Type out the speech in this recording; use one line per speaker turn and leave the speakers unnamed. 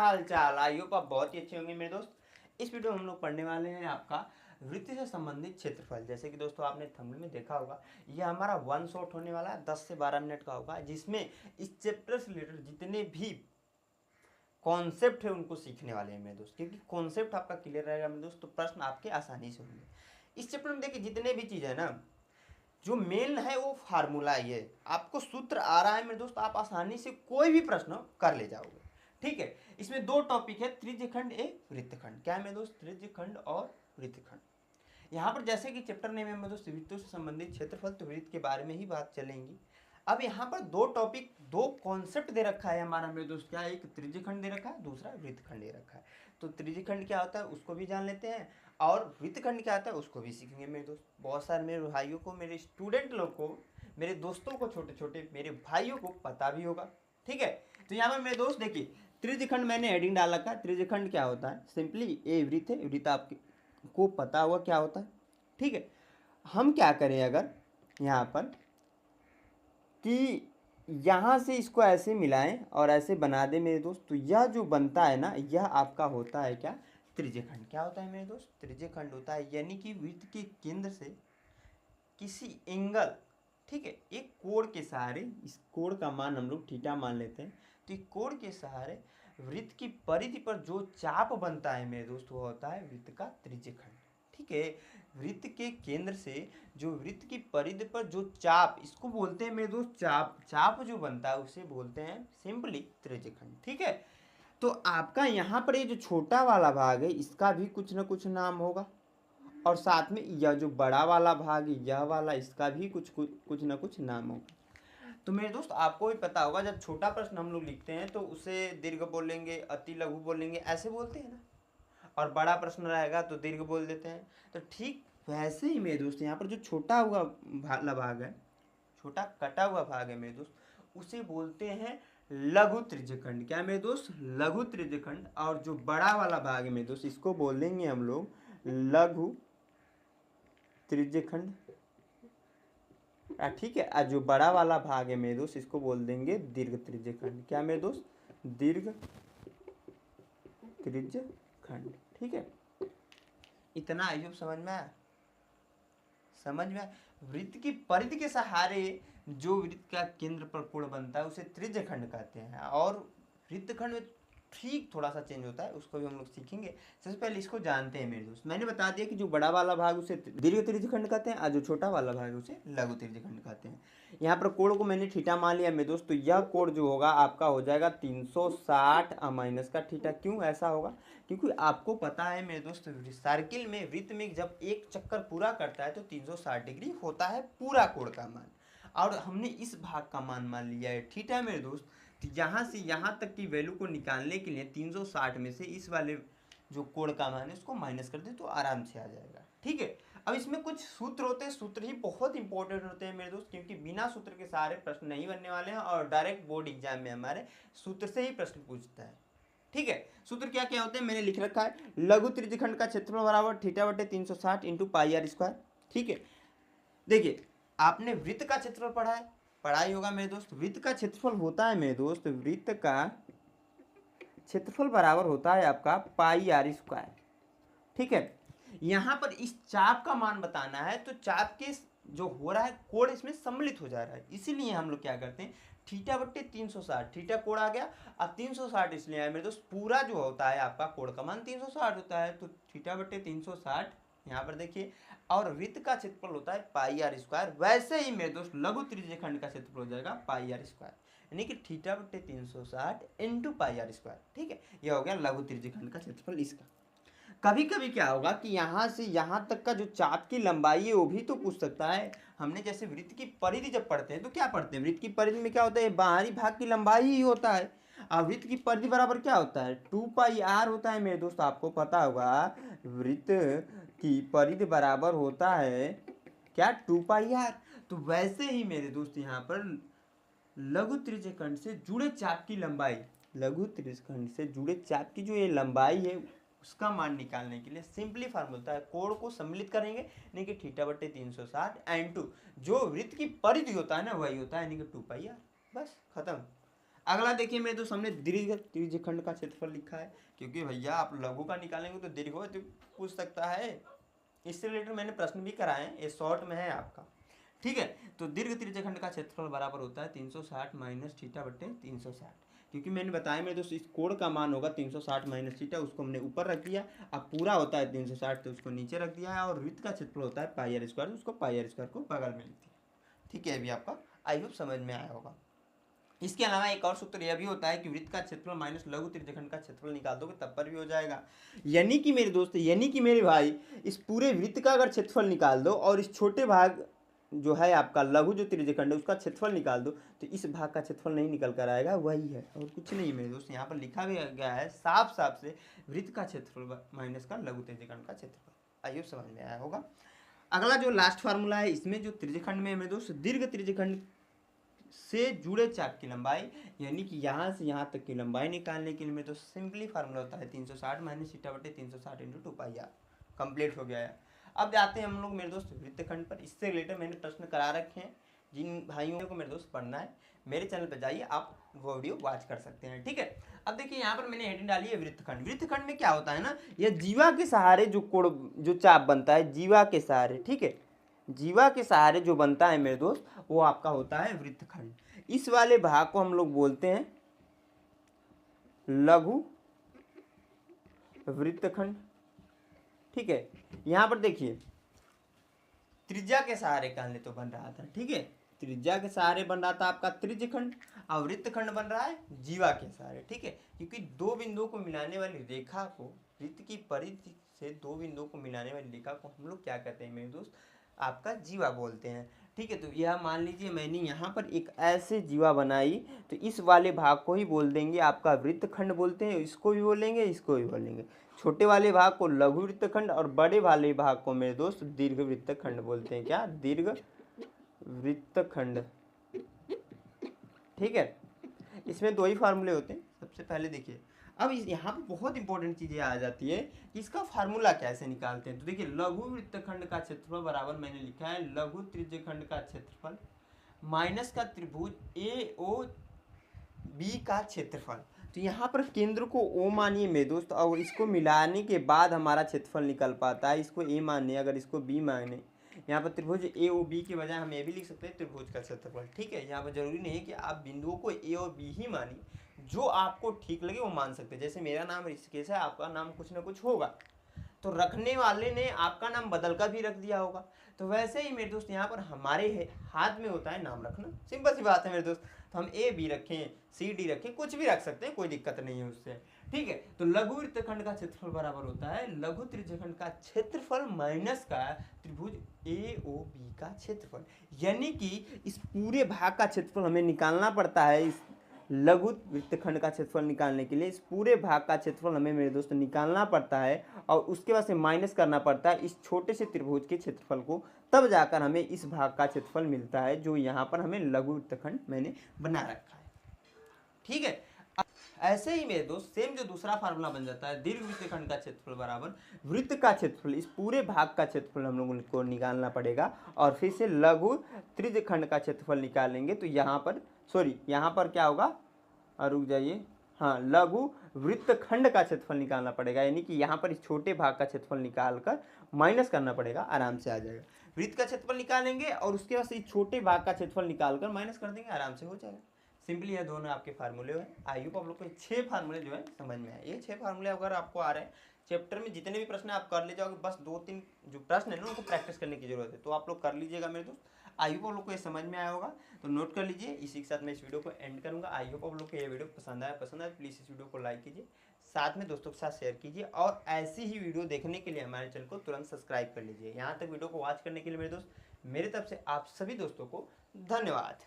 हाल चाल? I hope आप बहुत ही अच्छे होंगे मेरे दोस्त। इस वीडियो में हम लोग पढ़ने वाले हैं आपका वृत्त से संबंधित क्षेत्रफल। जैसे कि दोस्तों आपने थंबनेल में देखा होगा, ये हमारा वन शॉट होने वाला है, 10 से 12 मिनट का होगा, जिसमें इस चैप्टर से रिलेटेड जितने भी कॉन्सेप्ट है उनको सीखने वाले हैं मेरे दोस्त। क्योंकि कॉन्सेप्ट आपका क्लियर रहेगा मेरे दोस्त तो प्रश्न आपके आसानी से होंगे। इस चैप्टर में देखिए जितने भी चीज़ है ना, जो मेन है वो फार्मूला ही है। आपको सूत्र आ रहा है मेरे दोस्त, आप आसानी से कोई भी प्रश्न कर ले जाओगे। ठीक है, इसमें दो टॉपिक है, त्रिज्यखंड एक वृत्तखंड। क्या है मेरे दोस्त? त्रिज्यखंड और वृत्तखंड। यहाँ पर जैसे कि चैप्टर नेम है मेरे दोस्त वृत्तों से संबंधित क्षेत्रफल, तो वृत्त के बारे में ही बात चलेंगी। अब यहाँ पर दो टॉपिक, दो कॉन्सेप्ट दे रखा है हमारा मेरे दोस्त। क्या है? एक त्रिज्यखंड दे रखा है, दूसरा वृत्तखंड दे रखा है। तो त्रिज्यखंड क्या होता है उसको भी जान लेते हैं, और वृत्तखंड क्या होता है उसको भी सीखेंगे मेरे दोस्त। बहुत सारे मेरे भाइयों को, मेरे स्टूडेंट लोग को, मेरे दोस्तों को, छोटे छोटे मेरे भाइयों को पता भी होगा। ठीक है, तो यहाँ पर मेरे दोस्त देखिए त्रिज्यखंड मैंने हेडिंग डाल रखा है। त्रिज्यखंड क्या होता है? सिंपली ए वृत्त है, वृत्त आपको पता होगा क्या होता है। ठीक है, हम क्या करें अगर यहाँ पर कि यहाँ से इसको ऐसे मिलाएं और ऐसे बना दें मेरे दोस्त, तो यह जो बनता है ना, यह आपका होता है क्या? त्रिज्यखंड। क्या होता है मेरे दोस्त? त्रिज्यखंड होता है। यानी कि वृत्त के केंद्र से किसी एंगल, ठीक है, एक कोण के सहारे, इस कोण का मान हम लोग थीटा मान लेते हैं, तो एक कोण के सहारे वृत्त की परिधि पर जो चाप बनता है मेरे दोस्त, वो होता है वृत्त का त्रिज्यखंड। ठीक है, वृत्त के केंद्र से जो वृत्त की परिधि पर जो चाप, इसको बोलते हैं मेरे दोस्त चाप। चाप जो बनता है उसे बोलते हैं सिंपली त्रिज्यखंड। ठीक है, तो आपका यहाँ पर ये जो छोटा वाला भाग है इसका भी कुछ ना कुछ नाम होगा, और साथ में यह जो बड़ा वाला भाग है यह वाला, इसका भी कुछ ना कुछ नाम होगा। तो मेरे दोस्त आपको भी पता होगा, जब छोटा प्रश्न हम लोग लिखते हैं तो उसे दीर्घ बोलेंगे, अति लघु बोलेंगे, ऐसे बोलते हैं ना। और बड़ा प्रश्न रहेगा तो दीर्घ बोल देते हैं। तो ठीक वैसे ही मेरे दोस्त यहाँ पर जो छोटा हुआ भाग है, छोटा कटा हुआ भाग है मेरे दोस्त, उसे बोलते हैं लघु त्रिज्यखंड। क्या मेरे दोस्त? लघु त्रिज्यखंड। और जो बड़ा वाला भाग है मेरे दोस्त, इसको बोल देंगे हम लोग लघु त्रिज्यखंड। ठीक है, जो बड़ा वाला भाग है मेरे दोस्त, इसको बोल देंगे दीर्घ त्रिज्यखंड। क्या मेरे दोस्त? दीर्घ त्रिज्यखंड। ठीक है, इतना आइए समझ में आया? समझ में? वृत्त की परिधि के सहारे जो वृत्त का केंद्र पर कोण बनता है उसे त्रिज्यखंड कहते हैं। और वृत्तखंड में ठीक थोड़ा सा चेंज होता है, उसको भी हम लोग सीखेंगे। सबसे पहले इसको जानते हैं मेरे दोस्त। मैंने बता दिया कि जो बड़ा वाला भाग उसे दीर्घ त्रिज्यखंड कहते हैं, और जो छोटा वाला भाग है उसे लघु त्रिज्यखंड कहते हैं। यहाँ पर कोण को मैंने थीटा मान लिया मेरे दोस्त, तो यह कोण जो होगा आपका हो जाएगा 360 माइनस का थीटा। क्यों ऐसा होगा? क्योंकि आपको पता है मेरे दोस्त, सर्किल में, वृत्त में जब एक चक्कर पूरा करता है तो 360 डिग्री होता है पूरा कोण का मान। और हमने इस भाग का मान लिया है थीटा मेरे दोस्त। तो यहाँ से यहाँ तक की वैल्यू को निकालने के लिए 360 में से इस वाले जो कोण का मान है उसको माइनस कर दे तो आराम से आ जाएगा। ठीक है, अब इसमें कुछ सूत्र होते हैं, सूत्र ही बहुत इंपॉर्टेंट होते हैं मेरे दोस्त, क्योंकि बिना सूत्र के सारे प्रश्न नहीं बनने वाले हैं, और डायरेक्ट बोर्ड एग्जाम में हमारे सूत्र से ही प्रश्न पूछता है। ठीक है, सूत्र क्या क्या होते हैं मैंने लिख रखा है। लघु त्रिज्यखंड का क्षेत्रफल बराबर थीटा बटे 360 इंटू पाई आर स्क्वायर। ठीक है, देखिए आपने वृत्त का क्षेत्रफल पढ़ाई होगा मेरे दोस्त। वृत्त का क्षेत्रफल होता है मेरे दोस्त, वृत्त का क्षेत्रफल बराबर होता है आपका पाई आर स्क्वायर। ठीक है, यहाँ पर इस चाप का मान बताना है, तो चाप के जो हो रहा है कोण इसमें सम्मिलित हो जा रहा है, इसीलिए हम लोग क्या करते हैं थीटा बट्टे 360, थीटा कोण आ गया। अब 360 इसलिए आया मेरे दोस्त, पूरा जो होता है आपका कोण का मान 360 होता है, तो थीटा बट्टे 360 यहाँ पर देखिए। और वृत्त का क्षेत्रफल होता है पाई आर स्क्वायर। वैसे ही मेरे दोस्त लघु त्रिज्यखंड का क्षेत्रफल हो जाएगा पाई आर स्क्वायर, यानी कि थीटा बट्टे 360 इंटू पाई आर स्क्वायर। ठीक है, यह हो गया लघु त्रिज्यखंड का क्षेत्रफल इसका। कभी कभी क्या होगा कि यहाँ से यहाँ तक का जो चाप की लंबाई है वो भी तो पूछ सकता है। हमने जैसे वृत्त की परिधि जब पढ़ते हैं तो क्या पढ़ते हैं, वृत्त की परिधि में क्या होता है, बाहरी भाग की लंबाई ही होता है। और वृत्त की परिधि बराबर क्या होता है, 2πr होता है मेरे दोस्त। आपको पता होगा वृत्त की परिधि बराबर होता है क्या, 2πr। तो वैसे ही मेरे दोस्त यहाँ पर लघु त्रिज्यखंड से जुड़े चाप की लंबाई, लघु त्रिज्यखंड से जुड़े चाप की जो ये लंबाई है उसका मान निकालने के लिए सिंपली फार्मूला होता है, कोण को सम्मिलित करेंगे यानी कि थीटा बट्टे 360 एंड टू जो वृत्त की परिधि होता है ना वही होता है यानी कि 2πr। बस खत्म। अगला देखिए मेरे दोस्त, हमने दीर्घ त्रिज्यखंड का क्षेत्रफल लिखा है, क्योंकि भैया आप लघु का निकालेंगे तो दीर्घ तो पूछ सकता है। इससे रिलेटेड मैंने प्रश्न भी कराए हैं, ये शॉर्ट में है आपका। ठीक है, तो दीर्घ त्रिज्यखंड का क्षेत्रफल बराबर होता है 360 माइनस थीटा बटे 360, क्योंकि मैंने बताया मेरे दोस्त इस कोण का मान होगा 360 माइनस थीटा, उसको हमने ऊपर रख दिया। अब पूरा होता है 360 तो उसको नीचे रख दिया है, और वृत्त का क्षेत्रफल होता है पाई आर स्क्वायर, उसको पाई आर स्क्वायर को बगल में लिख दिया। ठीक है, अभी आपका आई होप समझ में आया होगा। इसके अलावा एक और सूत्र यह भी होता है कि वृत्त का क्षेत्रफल माइनस लघु त्रिज्यखंड का क्षेत्रफल निकाल दोगे तब पर भी हो जाएगा। यानी कि मेरे दोस्त, यानी कि मेरे भाई, इस पूरे वृत्त का अगर क्षेत्रफल निकाल दो और इस छोटे भाग जो है आपका लघु जो त्रिज्यखंड है उसका क्षेत्रफल निकाल दो, तो इस भाग का क्षेत्रफल नहीं निकल कर आएगा, वही है और कुछ नहीं मेरे दोस्त। यहाँ पर लिखा भी गया है साफ साफ से, वृत्त का क्षेत्रफल माइनस का लघु त्रिज्यखंड का क्षेत्रफल। आइए समझ में आया होगा। अगला जो लास्ट फार्मूला है, इसमें जो त्रिज्यखंड में मेरे दोस्त दीर्घ त्रिज्यखंड से जुड़े चाप की लंबाई, यानी कि यहाँ से यहाँ तक की लंबाई निकालने के लिए तो सिंपली फार्मूला होता है 360 माइनस थीटा बटे 360 इंटू 2 पाई आर। कंप्लीट हो गया है। अब जाते हैं हम लोग मेरे दोस्त वृत्तखंड पर। इससे रिलेटेड मैंने प्रश्न करा रखे हैं, जिन भाइयों को मेरे दोस्त पढ़ना है मेरे चैनल पर जाइए, आप वो वीडियो वॉच कर सकते हैं। ठीक है, अब देखिए यहाँ पर मैंने हेडिंग डाली है वृत्तखंड। वृत्तखंड में क्या होता है ना, यह जीवा के सहारे जो कोण जो चाप बनता है, जीवा के सहारे, ठीक है, जीवा के सहारे जो बनता है मेरे दोस्त, वो आपका होता है वृत्तखंड। इस वाले भाग को हम लोग बोलते हैं लघु वृत्तखंड। ठीक है, यहां पर देखिए त्रिज्या के सहारे कहने तो बन रहा था, ठीक है, त्रिज्या के सहारे बन रहा था आपका त्रिज्यखंड, और वृत्तखंड बन रहा है जीवा के सहारे। ठीक है, क्योंकि दो बिंदुओं को मिलाने वाली रेखा को, वृत्त की परिधि से दो बिंदुओं को मिलाने वाली रेखा को हम लोग क्या कहते हैं मेरे दोस्त, आपका जीवा बोलते हैं। ठीक है, तो यह मान लीजिए मैंने यहाँ पर एक ऐसे जीवा बनाई, तो इस वाले भाग को ही बोल देंगे आपका वृत्तखंड बोलते हैं, इसको भी बोलेंगे, इसको भी बोलेंगे। छोटे वाले भाग को लघु वृत्तखंड और बड़े वाले भाग को मेरे दोस्त दीर्घ वृत्तखंड बोलते हैं। क्या? दीर्घ वृत्तखंड। ठीक है, इसमें दो ही फार्मूले होते हैं। सबसे पहले देखिए, अब यहाँ पर बहुत इंपॉर्टेंट चीजें आ जाती है कि इसका फार्मूला कैसे निकालते हैं। तो देखिए, लघु वृत्तखंड का क्षेत्रफल बराबर मैंने लिखा है लघु त्रिज्यखंड का क्षेत्रफल माइनस का त्रिभुज ए ओ बी का क्षेत्रफल। तो यहाँ पर केंद्र को ओ मानिए मेरे दोस्त, और इसको मिलाने के बाद हमारा क्षेत्रफल निकल पाता है। इसको ए माने, अगर इसको बी माने, यहाँ पर त्रिभुज ए ओ बी के बजाय हम ए भी लिख सकते हैं त्रिभुज का क्षेत्रफल। ठीक है, यहाँ पर जरूरी नहीं है कि आप बिंदुओं को ए और बी ही मानिए, जो आपको ठीक लगे वो मान सकते हैं। जैसे मेरा नाम ऋषिकेश है, आपका नाम कुछ ना कुछ होगा, तो रखने वाले ने आपका नाम बदल कर भी रख दिया होगा। तो वैसे ही मेरे दोस्त यहाँ पर हमारे हाथ में होता है नाम रखना, सिंपल सी बात है मेरे दोस्त। तो हम ए बी रखें, सी डी रखें, कुछ भी रख सकते हैं, कोई दिक्कत नहीं है उससे। ठीक है, तो लघु वृत्तखंड का क्षेत्रफल बराबर होता है लघु त्रिज्यखंड का क्षेत्रफल माइनस का त्रिभुज ए ओ बी का क्षेत्रफल। यानी कि इस पूरे भाग का क्षेत्रफल हमें निकालना पड़ता है। इस लघु वृत्तखंड का क्षेत्रफल निकालने के लिए इस पूरे भाग का क्षेत्रफल हमें मेरे दोस्त निकालना पड़ता है, और उसके बाद से माइनस करना पड़ता है इस छोटे से त्रिभुज के क्षेत्रफल को, तब जाकर हमें इस भाग का क्षेत्रफल मिलता है, जो यहाँ पर हमें लघु वृत्तखंड मैंने बना रखा है। ठीक है, ऐसे ही मेरे दोस्त सेम जो दूसरा फार्मूला बन जाता है दीर्घ वृत्तखंड का क्षेत्रफल बराबर वृत्त का क्षेत्रफल, इस पूरे भाग का क्षेत्रफल हम लोगों को निकालना पड़ेगा, और फिर से लघु त्रिज्यखंड का क्षेत्रफल निकालेंगे। तो यहाँ पर यहाँ पर क्या होगा, रुक जाइए, हाँ, लघु वृत्तखंड का क्षेत्रफल निकालना पड़ेगा। यानी कि यहाँ पर इस छोटे भाग का क्षेत्रफल निकाल कर माइनस करना पड़ेगा, आराम से आ जाएगा। वृत्त का क्षेत्रफल निकालेंगे और उसके बाद इस छोटे भाग का क्षेत्रफल निकाल कर माइनस कर देंगे, आराम से हो जाएगा। सिंपली ये दोनों आपके फार्मूले हैं। आई होप आप लोग को 6 फार्मूले जो है समझ में आए। ये 6 फार्मूले अगर आपको आ रहे हैं, चैप्टर में जितने भी प्रश्न आप कर ले जाओगे, बस 2-3 जो प्रश्न है ना उनको प्रैक्टिस करने की जरूरत है, तो आप लोग कर लीजिएगा मेरे दोस्त। आई होप आप लोग को ये समझ में आया होगा, तो नोट कर लीजिए। इसी के साथ मैं इस वीडियो को एंड करूंगा। आई होप आप लोग को ये वीडियो पसंद आए प्लीज़ इस वीडियो को लाइक कीजिए, साथ में दोस्तों के साथ शेयर कीजिए, और ऐसी ही वीडियो देखने के लिए हमारे चैनल को तुरंत सब्सक्राइब कर लीजिए। यहाँ तक वीडियो को वॉच करने के लिए मेरे दोस्त, मेरे तरफ से आप सभी दोस्तों को धन्यवाद।